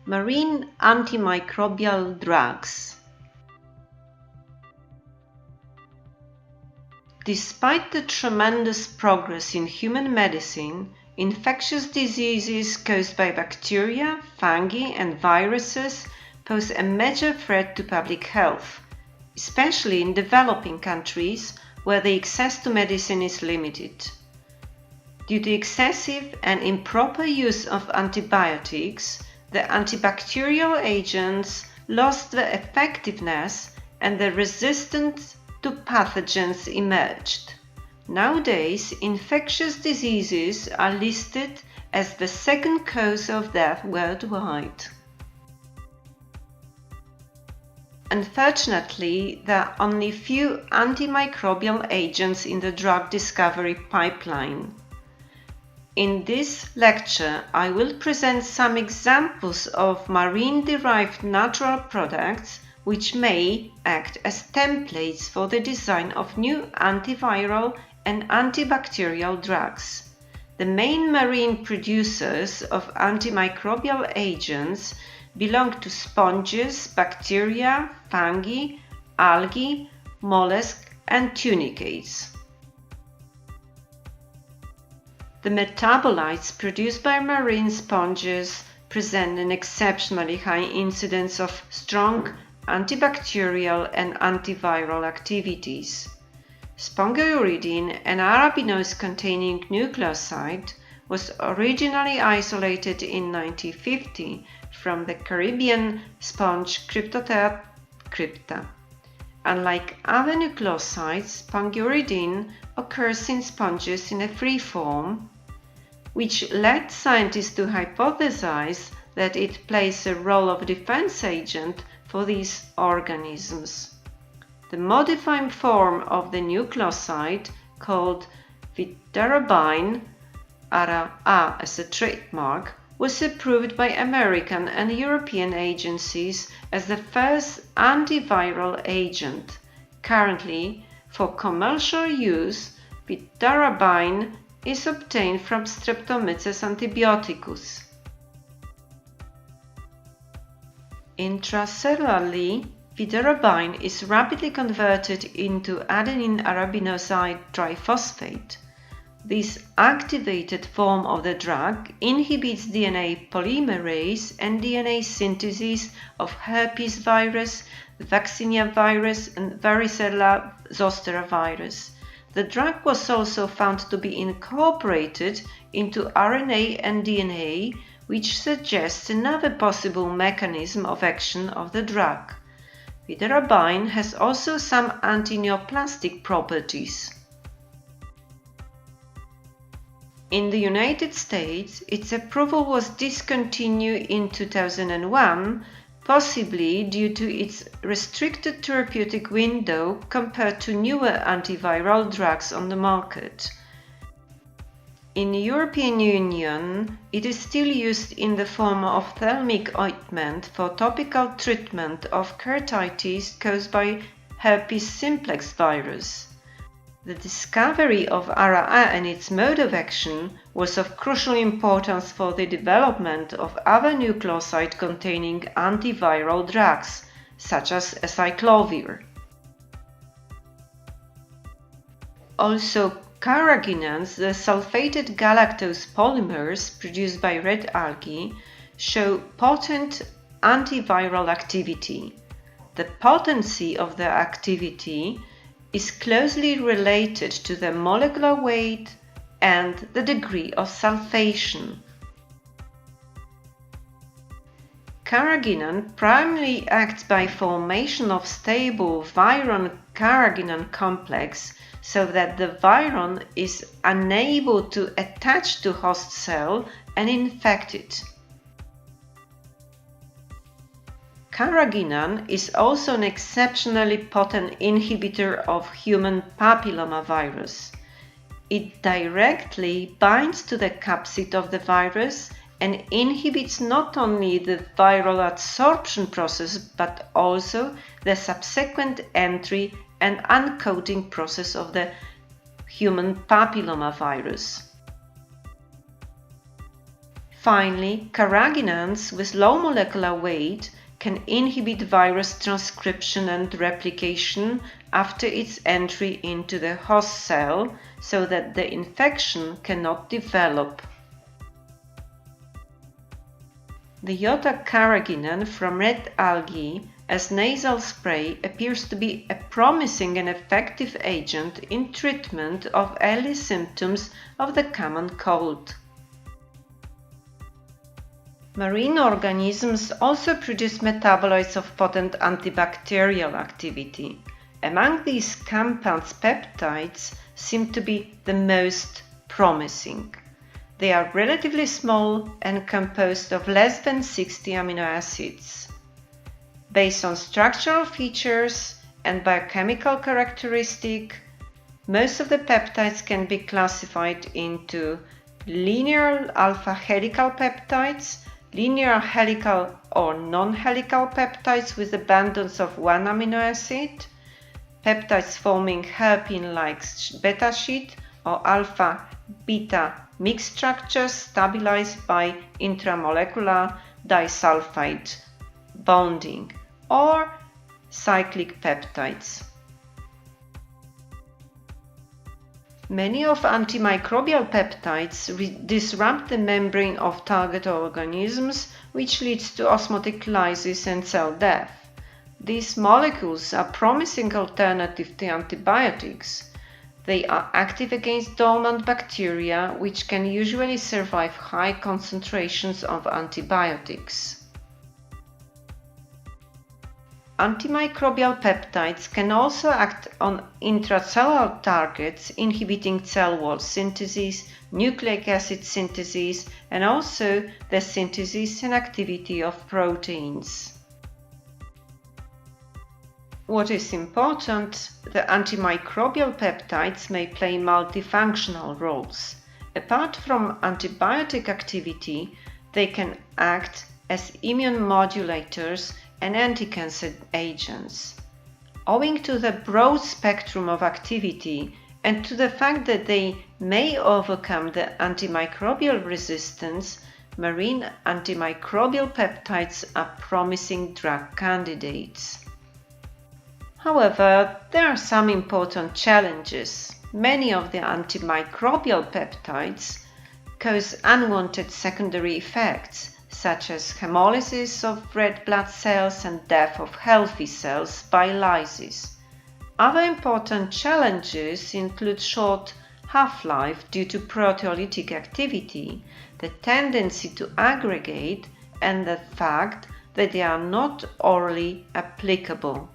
Marine antimicrobial drugs. Despite the tremendous progress in human medicine, infectious diseases caused by bacteria, fungi, and viruses pose a major threat to public health, especially in developing countries where the access to medicine is limited. Due to excessive and improper use of antibiotics, the antibacterial agents lost their effectiveness and the resistance to pathogens emerged. Nowadays, infectious diseases are listed as the second cause of death worldwide. Unfortunately, there are only few antimicrobial agents in the drug discovery pipeline. In this lecture, I will present some examples of marine-derived natural products which may act as templates for the design of new antiviral and antibacterial drugs. The main marine producers of antimicrobial agents belong to sponges, bacteria, fungi, algae, mollusks, and tunicates. The metabolites produced by marine sponges present an exceptionally high incidence of strong antibacterial and antiviral activities. Spongiuridine, an arabinose-containing nucleoside, was originally isolated in 1950 from the Caribbean sponge Cryptothea crypta. Unlike other nucleosides, spongiuridine occurs in sponges in a free form, which led scientists to hypothesize that it plays a role of defense agent for these organisms. The modifying form of the nucleoside, called vidarabine, ARA as a trademark, was approved by American and European agencies as the first antiviral agent. Currently, for commercial use, vidarabine is obtained from Streptomyces antibioticus. Intracellularly, vidarabine is rapidly converted into adenine arabinoside triphosphate. This activated form of the drug inhibits DNA polymerase and DNA synthesis of herpes virus, vaccinia virus, and varicella zoster virus. The drug was also found to be incorporated into RNA and DNA, which suggests another possible mechanism of action of the drug. Vidarabine has also some antineoplastic properties. In the United States, its approval was discontinued in 2001, possibly due to its restricted therapeutic window compared to newer antiviral drugs on the market. In the European Union, it is still used in the form of ophthalmic ointment for topical treatment of keratitis caused by herpes simplex virus. The discovery of ARA and its mode of action was of crucial importance for the development of other nucleoside-containing antiviral drugs, such as acyclovir. Also, carrageenans, the sulfated galactose polymers produced by red algae, show potent antiviral activity. The potency of their activity is closely related to the molecular weight and the degree of sulfation. Carrageenan primarily acts by formation of stable viron-carrageenan complex so that the viron is unable to attach to host cell and infect it. Carrageenan is also an exceptionally potent inhibitor of human papillomavirus. It directly binds to the capsid of the virus and inhibits not only the viral adsorption process but also the subsequent entry and uncoating process of the human papillomavirus. Finally, carrageenans with low molecular weight can inhibit virus transcription and replication after its entry into the host cell so that the infection cannot develop. The iota-carrageenan from red algae as nasal spray appears to be a promising and effective agent in treatment of early symptoms of the common cold. Marine organisms also produce metabolites of potent antibacterial activity. Among these compounds, peptides seem to be the most promising. They are relatively small and composed of less than 60 amino acids. Based on structural features and biochemical characteristics, most of the peptides can be classified into linear alpha helical peptides, linear helical or non-helical peptides with abundance of one amino acid, peptides forming hairpin-like beta sheet or alpha-beta mixed structures stabilized by intramolecular disulfide bonding, or cyclic peptides. Many of antimicrobial peptides disrupt the membrane of target organisms, which leads to osmotic lysis and cell death. These molecules are promising alternatives to antibiotics. They are active against dormant bacteria, which can usually survive high concentrations of antibiotics. Antimicrobial peptides can also act on intracellular targets, inhibiting cell wall synthesis, nucleic acid synthesis, and also the synthesis and activity of proteins. What is important, the antimicrobial peptides may play multifunctional roles. Apart from antibiotic activity, they can act as immune modulators and anti-cancer agents. Owing to the broad spectrum of activity and to the fact that they may overcome the antimicrobial resistance, marine antimicrobial peptides are promising drug candidates. However, there are some important challenges. Many of the antimicrobial peptides cause unwanted secondary effects, such as hemolysis of red blood cells and death of healthy cells by lysis. Other important challenges include short half-life due to proteolytic activity, the tendency to aggregate, and the fact that they are not orally applicable.